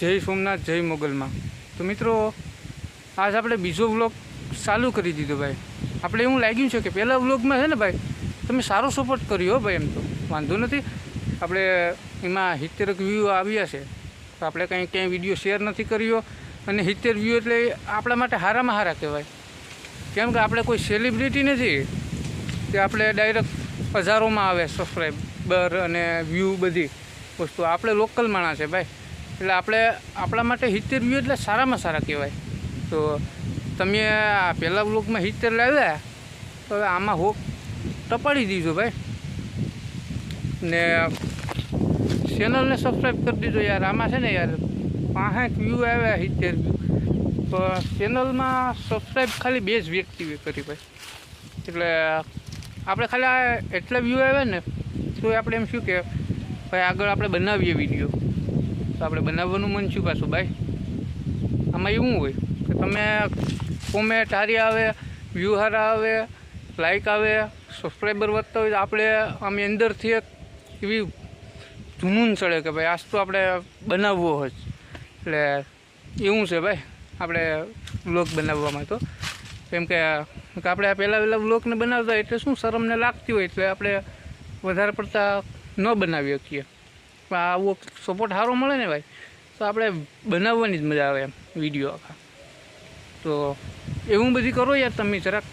જય સોમનાથ જય મોગલમાં। તો મિત્રો આજ આપણે બીજો વ્લોગ ચાલુ કરી દીધો ભાઈ। આપણે એવું લાગ્યું છે કે પહેલા વ્લોગમાં છે ને ભાઈ તમે સારો સપોર્ટ કર્યો ભાઈ, એમ તો વાંધો નથી। આપણે એમાં 70 વ્યૂ આવ્યા છે તો આપણે કંઈ ક્યાંય વિડીયો શેર નથી કર્યો, અને 70 વ્યૂ એટલે આપણા માટે સારામાં સારા કહેવાય, કેમ કે આપણે કોઈ સેલિબ્રિટી નથી કે આપણે ડાયરેક્ટ હજારોમાં આવે સબસ્ક્રાઈબર અને વ્યૂ બધી વસ્તુ। આપણે લોકલ માણસ છે ભાઈ, એટલે આપણે આપણા માટે 70 વ્યૂ એટલે સારામાં સારા કહેવાય। તો તમે આ પહેલાં વ્લોગમાં 70 લાવ્યા તો હવે આમાં હોક ટપાડી દીધો ભાઈ, ને ચેનલને સબસ્ક્રાઈબ કરી દીધો યાર। આમાં છે ને યાર 65 વ્યૂ આવ્યા 70 વ્યૂ, તો ચેનલમાં સબસ્ક્રાઈબ ખાલી 2 જ વ્યક્તિએ કરી ભાઈ। એટલે આપણે ખાલી આ એટલા વ્યૂ આવ્યા ને તો આપણે એમ શું કે ભાઈ આગળ આપણે બનાવીએ વિડીયો, તો આપણે બનાવવાનું મન છું પાછું ભાઈ। આમાં એવું હોય કે તમે કોમેન્ટ સારી આવે, વ્યૂ સારા આવે, લાઇક આવે, સબસ્ક્રાઈબર વધતા હોય તો આપણે આમ અંદરથી એક એવી જૂનૂન ચડે કે ભાઈ આજ તો આપણે બનાવવો હોય। એટલે એવું છે ભાઈ આપણે વ્લોગ બનાવવામાં। તો કેમ કે આપણે આ પહેલાં વ્લોગને બનાવતા એટલે શું શરમને લાગતી હોય એટલે આપણે વધારે પડતા ન બનાવી શકીએ, પણ આવો સપોર્ટ સારો મળે ને ભાઈ તો આપણે બનાવવાની જ મજા આવે એમ વિડીયો આખા। તો એવું બધી કરો યાર, તમે જરાક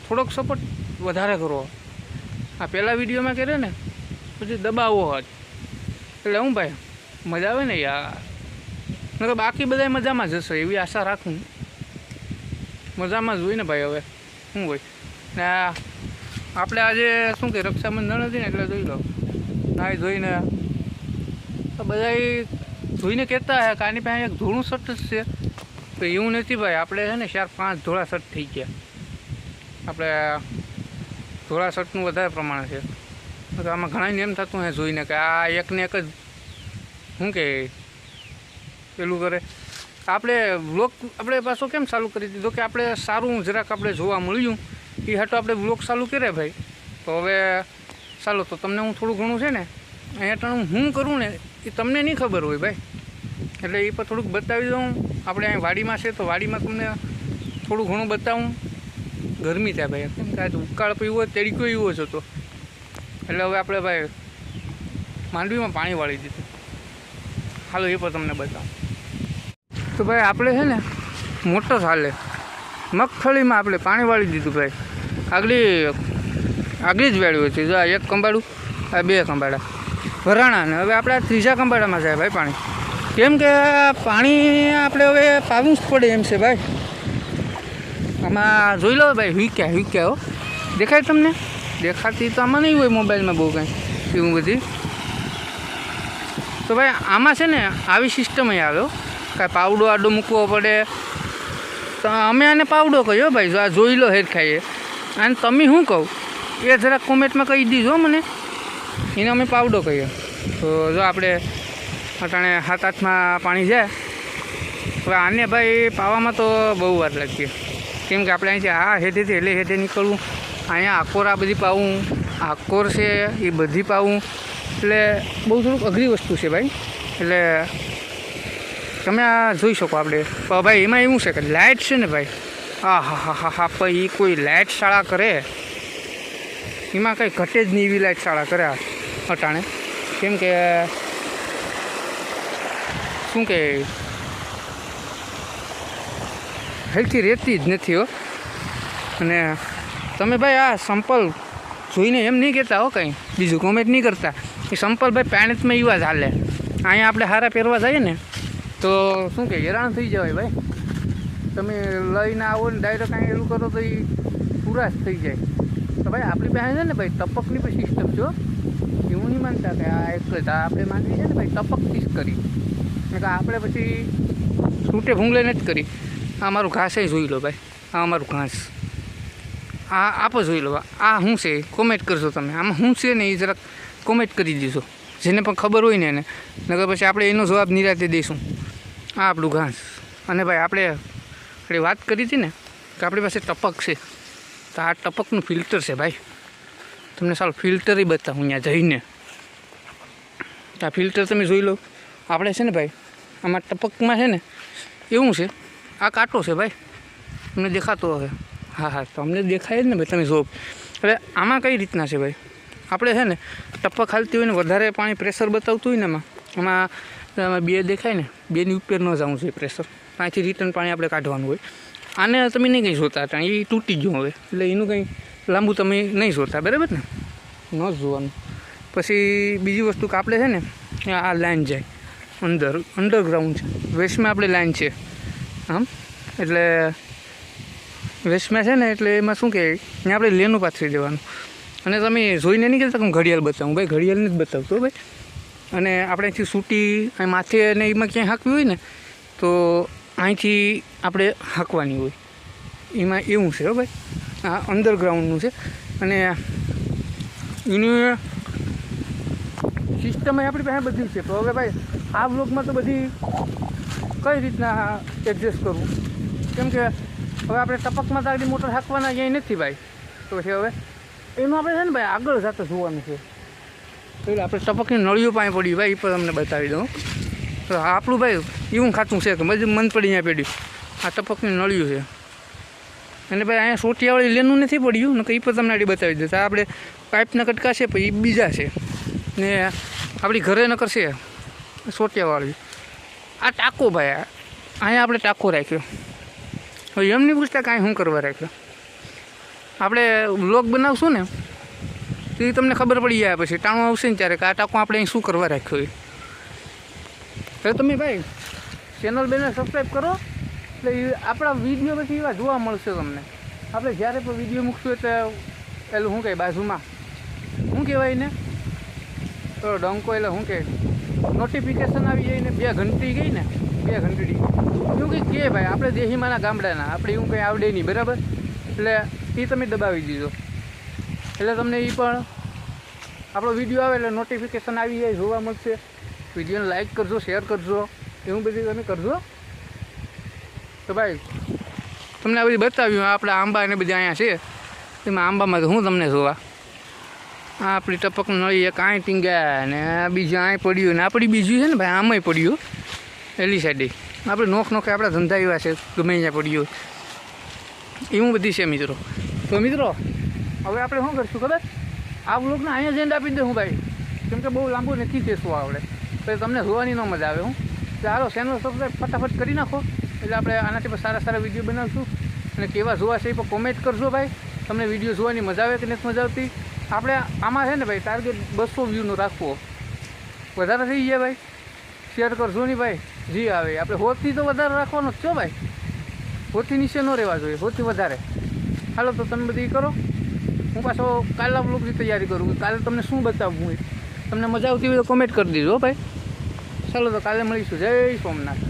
થોડોક સપોર્ટ વધારે કરો। આ પહેલાં વિડીયોમાં કરે ને પછી દબાવો જ એટલે હું ભાઈ મજા આવે ને યાર, નકર બાકી બધા મજામાં જ હશે એવી આશા રાખું। મજામાં જ હોય ને ભાઈ, હવે શું હોય ને આપણે આજે શું કે રક્ષાબંધન હતી ને એટલે જોઈ લો નાઈ ધોઈને બધા જોઈને કહેતા હે કે આની પાસે એક ધોળું શર્ટ જ છે, તો એવું નથી ભાઈ। આપણે છે ને 4-5 ધોળા શર્ટ થઈ ગયા, આપણે ધોળા શર્ટનું વધારે પ્રમાણ છે। તો આમાં ઘણાને એમ થતું હે જોઈને કે આ એકને એક જ શું કે પેલું કરે। આપણે વ્લોગ આપણે પાછો કેમ ચાલુ કરી દીધો કે આપણે સારું જરાક આપણે જોવા મળ્યું એ હાટો આપણે વ્લોગ ચાલુ કરે ભાઈ। તો હવે ચાલો તો તમને હું થોડું ઘણું છે ને અહીંયા હું કરું ને એ તમને નહીં ખબર હોય ભાઈ, એટલે એ પર થોડુંક બતાવી દઉં। આપણે અહીં વાડીમાં છે તો વાડીમાં તમને થોડું ઘણું બતાવું। ગરમી થાય ભાઈ, કેમ કે ઉકાળ પીવો તડકો એવો જ હતો એટલે હવે આપણે ભાઈ માંડવીમાં પાણી વાળી દીધું। હાલો એ પર તમને બતાવું। તો ભાઈ આપણે છે ને મોટર હાલે મગફળીમાં આપણે પાણી વાળી દીધું ભાઈ। આગળી જ વાળ્યું છે, જો આ 1 કંબાડું, આ 2 કંબાડા ભરાણા, ને હવે આપણે આ 3જા કંબાડામાં જાય ભાઈ પાણી, કેમ કે પાણી આપણે હવે પાવું જ પડે એમ છે ભાઈ। આમાં જોઈ લો ભાઈ હુક્યા હો, દેખાય તમને? દેખાતી તો આમાં નહીં હોય મોબાઈલમાં બહુ કાંઈ એવું બધી। તો ભાઈ આમાં છે ને આવી સિસ્ટમ અહીં આવ્યો કાંઈ પાવડો આડો મૂકવો પડે, તો અમે આને પાવડો કહ્યો ભાઈ। જો આ જોઈ લો હેર ખાઈએ, અને તમે શું કહું એ જરાક કોમેન્ટમાં કહી દીધો મને, એને અમે પાવડો કહીએ। તો જો આપણે અટાણે 7-8માં પાણી જાય, હવે આને ભાઈ પાવામાં તો બહુ વાર લાગીએ, કેમ કે આપણે અહીંથી આ હેઠેથી એટલે હેઠે નીકળવું, અહીંયા આકોર આ બધી પાવું, આકોર છે એ બધી પાવું, એટલે બહુ થોડુંક અઘરી વસ્તુ છે ભાઈ। એટલે તમે આ જોઈ શકો આપણે ભાઈ, એમાં એવું છે કે લાઇટ છે ને ભાઈ, હા ભાઈ એ કોઈ લાઇટ શાળા કરે એમાં કંઈ ઘટે જ નહીં એવી લાઇટ શાળા કરે અટાણે, કેમ કે શું કે હેલ્થી રહેતી જ નથી હો। અને તમે ભાઈ આ સંપલ જોઈને એમ નહીં કહેતા હો કંઈ બીજું કોમેન્ટ નહીં કરતા, એ સંપલ ભાઈ પાણીમાં એવા જ હાલે। અહીંયા આપણે હારા પહેરવા જઈએ ને તો શું કે હેરાન થઈ જવાય ભાઈ, તમે લઈને આવો ને ડાયરેક્ટ કાંઈ એવું કરો તો એ પૂરા જ થઈ જાય। તો ભાઈ આપણી પાસે છે ને ભાઈ ટપકની પણ સિસ્ટમ છે, એવું નહીં માનતા કે આ એક જ આપણે માનવી છે ને ભાઈ ટપકથી જ કરી, કે આપણે પછી છૂટે ભૂંગલે નથી કરી। આ મારું ઘાસ જોઈ લો ભાઈ, આ અમારું ઘાસ, આ આપો જોઈ લો, આ શું છે કોમેન્ટ કરશો તમે, આમાં શું છે ને એ જરાક કોમેન્ટ કરી દીધો જેને પણ ખબર હોય ને એને, નકર પછી આપણે એનો જવાબ નિરાતે દઈશું। આ આપણું ઘાસ, અને ભાઈ આપણે વાત કરી હતી ને કે આપણી પાસે ટપક છે, તો આ ટપકનું ફિલ્ટર છે ભાઈ। તમને સારું ફિલ્ટર બતાવું ત્યાં જઈને, આ ફિલ્ટર તમે જોઈ લો। આપણે છે ને ભાઈ આમાં ટપકમાં છે ને એવું છે, આ કાંટો છે ભાઈ, તમને દેખાતો હશે? હા તમને દેખાય જ ને ભાઈ, તમે જો. હવે આમાં કઈ રીતના છે ભાઈ, આપણે છે ને ટપક હાલતી હોય ને વધારે પાણી પ્રેશર બતાવતું હોય ને આમાં બે દેખાય ને, બેની ઉપર ન જવું જોઈએ પ્રેશર, ત્યાંથી રિટર્ન પાણી આપણે કાઢવાનું હોય. આને તમે નહીં કંઈ જોતા હતા, એ તૂટી ગયું હવે, એટલે એનું કંઈ લાંબુ તમે નહીં જોતા, બરાબર ને? ન જ જોવાનું. પછી બીજી વસ્તુ કે આપણે છે ને આ લાઈન જાય અંડરગ્રાઉન્ડ છે, વેસ્ટમાં આપણે લાઈન છે આમ, એટલે વેસ્ટમાં છે ને એટલે એમાં શું કહે, ત્યાં આપણે લેનું પાથરી દેવાનું. અને તમે જોઈને નહીં કહેતા કે હું ઘડિયાળ બતાવું, ભાઈ ઘડિયાળ નથી બતાવતો ભાઈ. અને આપણે અહીંથી સૂટી માથે ને એમાં ક્યાંય હાંકવી હોય ને તો અહીંથી આપણે હાંકવાની હોય, એમાં એવું છે હો ભાઈ. આ અંડરગ્રાઉન્ડનું છે અને એની સિસ્ટમ આપણી પાસે બધી છે. તો હવે ભાઈ આ બ્લોગમાં તો બધી કઈ રીતના એડજસ્ટ કરવું, કેમ કે હવે આપણે ટપકમાં તો આગળ મોટર હાંકવાના ક્યાંય નથી ભાઈ. તો પછી હવે એનું આપણે છે ને ભાઈ આગળ જાતે જોવાનું છે. એટલે આપણે ટપકની નળીઓ પાસે પડી ભાઈ, એ પણ તમને બતાવી દઉં. તો આપણું ભાઈ એવું ખાતું છે કે બધું મન પડી ત્યાં પડ્યું, આ ટપકની નળીઓ છે. અને ભાઈ અહીંયા સોટિયાવાળી લેનું નથી પડ્યું ને, કંઈ પણ તમને આડી બતાવી દેતા. આપણે પાઇપના કટકા છે પછી એ બીજા છે ને આપણી ઘરે ન કરશે સોટિયાવાળી. આ ટાંકો ભાઈ, અહીંયા આપણે ટાંકો રાખ્યો. હવે એમ નહીં પૂછતા કાંઈ શું કરવા રાખ્યો. આપણે વ્લોગ બનાવશું ને તો એ તમને ખબર પડી જાય પછી, ટાણું આવશે ને ત્યારે કે આ ટાંકો આપણે અહીં શું કરવા રાખ્યો. હવે તમે ભાઈ ચેનલ બેને સબસ્ક્રાઈબ કરો, એટલે એ આપણા વિડીયો પછી એવા જોવા મળશે તમને. આપણે જ્યારે પણ વિડીયો મૂકશું એટલે પેલું શું કહે બાજુમાં શું કહેવાય ને, તો ડંકો એટલે શું કહે નોટિફિકેશન આવી જાય ને, 2 ઘંટી ગઈ ને 2 ઘંટડી એવું કંઈક કહે ભાઈ. આપણે દેહીમાના ગામડાના, આપણે એવું કંઈ આવડે નહીં બરાબર, એટલે એ તમે દબાવી દીધો એટલે તમને એ પણ આપણો વિડીયો આવે એટલે નોટિફિકેશન આવી જાય, જોવા મળશે. વિડીયોને લાઇક કરજો, શેર કરજો, એવું બધું તમે કરજો. તો ભાઈ તમને આ બધી બતાવ્યું, આપણા આંબા ને બધા અહીંયા છે, એમાં આંબામાં તો હું તમને જોવા આ આપણી ટપક નળી એક આય ટીંગ્યા ને બીજું આય પડ્યું ને આપણી બીજું છે ને ભાઈ આમાંય પડ્યું એલી સાઈડે. આપણે નોખે આપણા ધંધા એવા છે, ગમે ત્યાં પડ્યું એવું બધી છે મિત્રો. તો મિત્રો હવે આપણે શું કરીશું ખબર, આ વ્લોગને અહીંયા જ એન્ડ આપી દઉં ભાઈ, કેમ કે બહુ લાંબુ નથી થઈશું આવડે, તો તમને જોવાની ન મજા આવે. હું ચાલો ચેનલ સબસ્ક્રાઈબ ફટાફટ કરી નાખો, એટલે આપણે આનાથી પણ સારા સારા વિડીયો બનાવશું. અને કેવા જોવા છે એ પણ કોમેન્ટ કરજો ભાઈ, તમને વિડીયો જોવાની મજા આવે કે નથી મજા આવતી. આપણે આમાં છે ને ભાઈ ટાર્ગેટ 200 વ્યૂનો રાખવો, વધારે થઈ જાય ભાઈ શેર કરજો નહીં ભાઈ. જી આવે આપણે 100થી તો વધારે રાખવાનો જ છો ભાઈ, 100થી નીચે ન રહેવા જોઈએ, 100થી વધારે. હાલો તો તમે બધી કરો, હું પાછો કાલના બ્લોગની તૈયારી કરું, કાલે તમને શું બતાવવું હોય. તમને મજા આવતી હોય તો કોમેન્ટ કરી દેજો ભાઈ. ચાલો તો કાલે મળીશું. જય સોમનાથ.